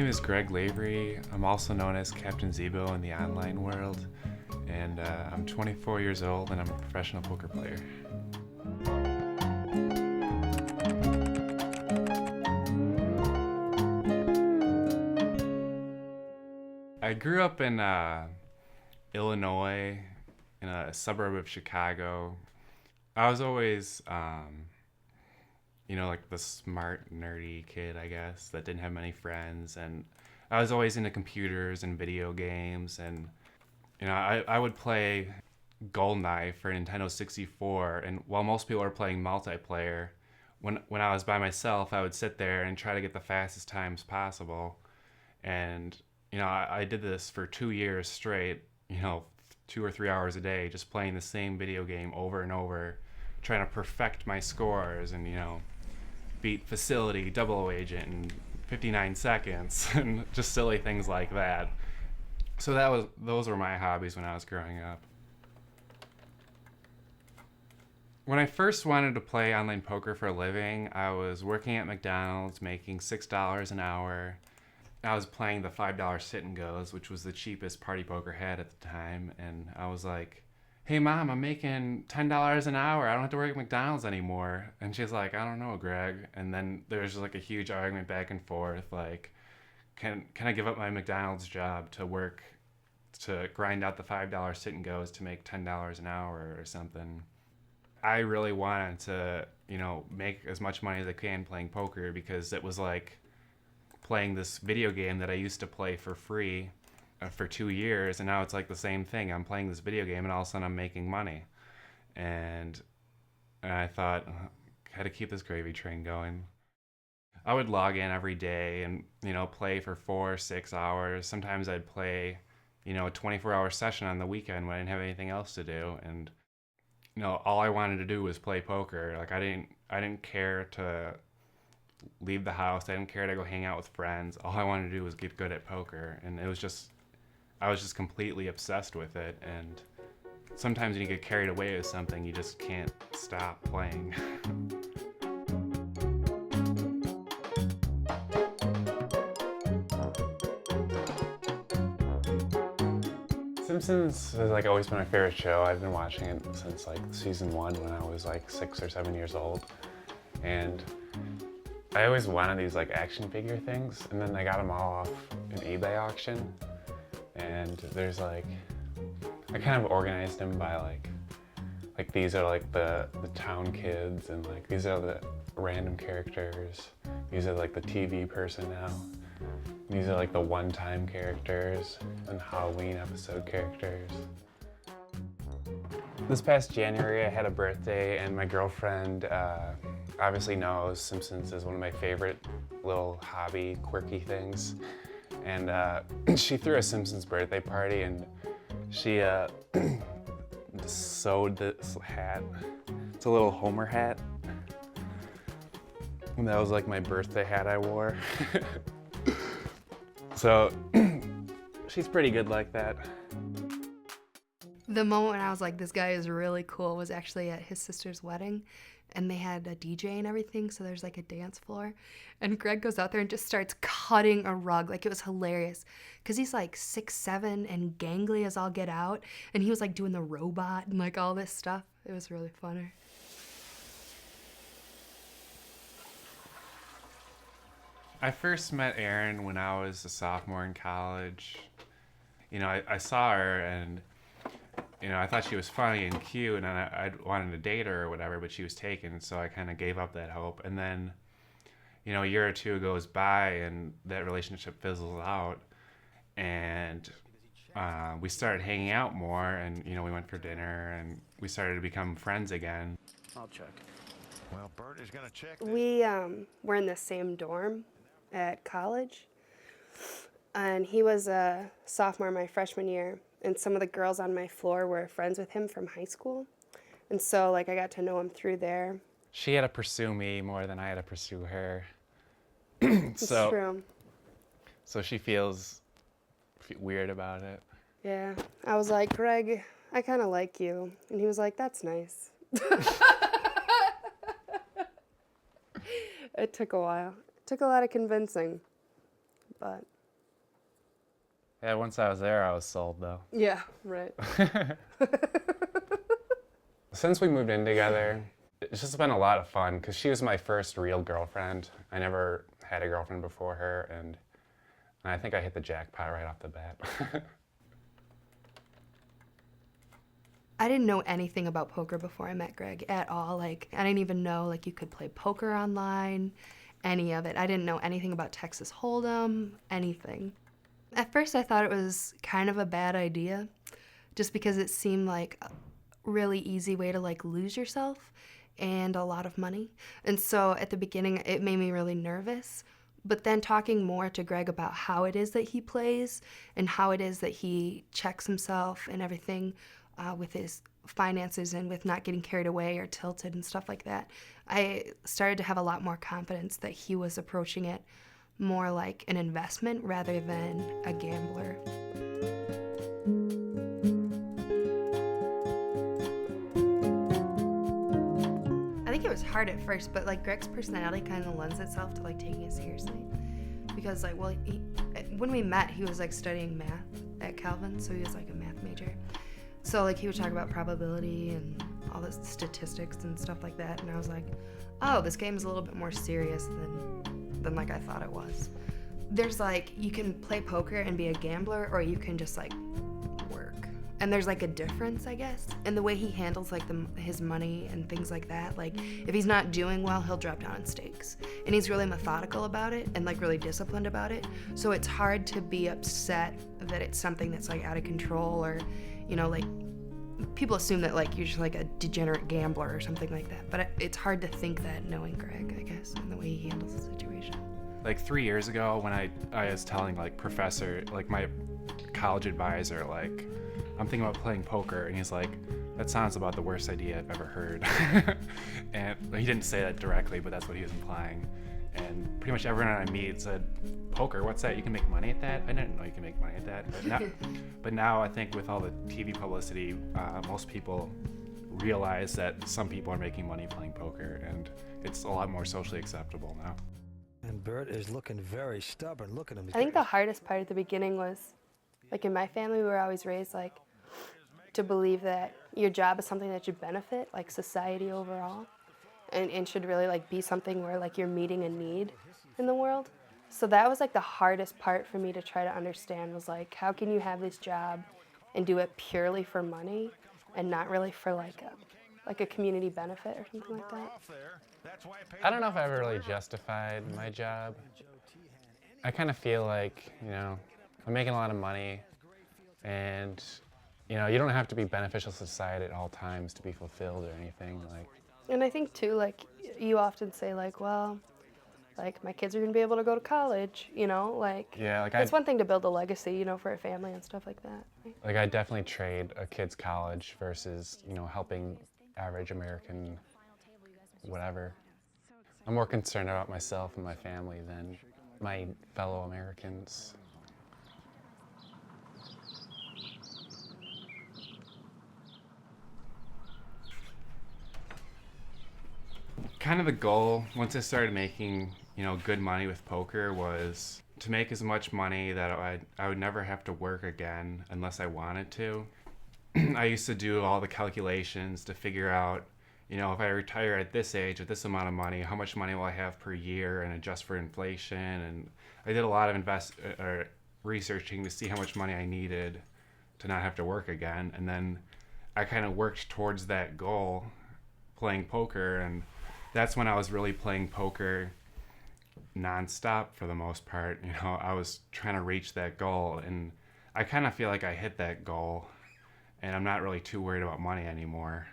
is Greg Lavery. I'm also known as Captain Zeebo in the online world, and I'm 24 years old and I'm a professional poker player. I grew up in Illinois, in a suburb of Chicago. I was always, like the smart, nerdy kid, I guess, that didn't have many friends. And I was always into computers and video games. And, I would play GoldenEye for Nintendo 64. And while most people are playing multiplayer, when I was by myself, I would sit there and try to get the fastest times possible. And, I did this for 2 years straight, 2 or 3 hours a day, just playing the same video game over and over, trying to perfect my scores and, beat Facility, Double O Agent in 59 seconds, and just silly things like that. So those were my hobbies when I was growing up. When I first wanted to play online poker for a living, I was working at McDonald's making $6 an hour. I was playing the $5 sit and goes, which was the cheapest party poker had at the time, and I was like, "Hey Mom, I'm making $10 an hour. I don't have to work at McDonald's anymore." And she's like, "I don't know, Greg." And then there's like a huge argument back and forth, like, can I give up my McDonald's job to grind out the $5 sit and goes to make $10 an hour or something? I really wanted to, make as much money as I can playing poker, because it was like playing this video game that I used to play for free for 2 years, and now it's like the same thing. I'm playing this video game and all of a sudden I'm making money. And I thought, I had to keep this gravy train going. I would log in every day and, play for 4 or 6 hours. Sometimes I'd play, a 24-hour session on the weekend when I didn't have anything else to do. And, all I wanted to do was play poker. Like, I didn't care to leave the house. I didn't care to go hang out with friends. All I wanted to do was get good at poker. And I was just completely obsessed with it. And sometimes when you get carried away with something, you just can't stop playing. Simpsons has always been my favorite show. I've been watching it since season 1 when I was 6 or 7 years old. And I always wanted these action figure things, and then I got them all off an eBay auction. And there's I kind of organized them by these are the town kids, and these are the random characters. These are the TV person now. These are the one-time characters and Halloween episode characters. This past January I had a birthday, and my girlfriend obviously knows Simpsons is one of my favorite little hobby, quirky things. And she threw a Simpsons birthday party, and she sewed this hat. It's a little Homer hat. And that was my birthday hat I wore. So she's pretty good like that. The moment when I was like, this guy is really cool, was actually at his sister's wedding. And they had a DJ and everything, so there's a dance floor. And Greg goes out there and just starts cutting a rug. It was hilarious. Because he's 6'7" and gangly as all get out. And he was doing the robot and all this stuff. It was really funny. I first met Erin when I was a sophomore in college. I saw her and I thought she was funny and cute, and I wanted to date her or whatever, but she was taken, so I kind of gave up that hope. And then, a year or two goes by, and that relationship fizzles out, and we started hanging out more, and, we went for dinner, and we started to become friends again. I'll check. Well, Bert is going to check this. We were in the same dorm at college, and he was a sophomore my freshman year. And some of the girls on my floor were friends with him from high school. And so, I got to know him through there. She had to pursue me more than I had to pursue her. It's true. So she feels weird about it. Yeah. I was like, Greg, I kind of like you. And he was like, that's nice. It took a while. It took a lot of convincing. But Yeah, once I was there, I was sold, though. Yeah, right. Since we moved in together, it's just been a lot of fun because she was my first real girlfriend. I never had a girlfriend before her, and I think I hit the jackpot right off the bat. I didn't know anything about poker before I met Greg at all. Like, I didn't even know, like, you could play poker online, any of it. I didn't know anything about Texas Hold'em, anything. At first, I thought it was kind of a bad idea, just because it seemed like a really easy way to, like, lose yourself and a lot of money. And so at the beginning, it made me really nervous. But then talking more to Greg about how it is that he plays and how it is that he checks himself and everything, with his finances and with not getting carried away or tilted and stuff like that, I started to have a lot more confidence that he was approaching it more like an investment rather than a gambler. I think it was hard at first, but like Greg's personality kind of lends itself to like taking it seriously. Because like, well, when we met, he was like studying math at Calvin, so he was like a math major. So like he would talk about probability and all the statistics and stuff like that, and I was like, oh, this game is a little bit more serious than like I thought it was. There's like, you can play poker and be a gambler, or you can just like work. And there's like a difference, I guess, in the way he handles like his money and things like that. Like if he's not doing well, he'll drop down in stakes. And he's really methodical about it and like really disciplined about it. So it's hard to be upset that it's something that's like out of control, or, you know, like people assume that like you're just like a degenerate gambler or something like that. But it's hard to think that knowing Greg, I guess, and the way he handles the situation. Like 3 years ago when I was telling like professor, like my college advisor, like, I'm thinking about playing poker, and he's like, that sounds about the worst idea I've ever heard. And he didn't say that directly, but that's what he was implying. And pretty much everyone I meet said, poker, what's that? You can make money at that? I didn't know you can make money at that. But now I think with all the TV publicity, most people realize that some people are making money playing poker, and it's a lot more socially acceptable now. And Bert is looking very stubborn. Look at him. I think the hardest part at the beginning was, like in my family, we were always raised like to believe that your job is something that should benefit like society overall, and should really like be something where like you're meeting a need in the world. So that was like the hardest part for me to try to understand, was like, how can you have this job and do it purely for money and not really for like a community benefit or something like that. I don't know if I ever really justified my job. I kind of feel like, you know, I'm making a lot of money, and, you know, you don't have to be beneficial to society at all times to be fulfilled or anything. Like, and I think too, like, you often say like, well, like my kids are gonna be able to go to college, you know, like, yeah, like it's one thing to build a legacy, you know, for a family and stuff like that. Right? Like I definitely trade a kid's college versus, you know, helping average American whatever. I'm more concerned about myself and my family than my fellow Americans. Kind of the goal, once I started making, you know, good money with poker, was to make as much money that I would never have to work again unless I wanted to. I used to do all the calculations to figure out, you know, if I retire at this age with this amount of money, how much money will I have per year, and adjust for inflation. And I did a lot of researching to see how much money I needed to not have to work again. And then I kind of worked towards that goal playing poker, and that's when I was really playing poker nonstop for the most part. You know, I was trying to reach that goal, and I kind of feel like I hit that goal, and I'm not really too worried about money anymore.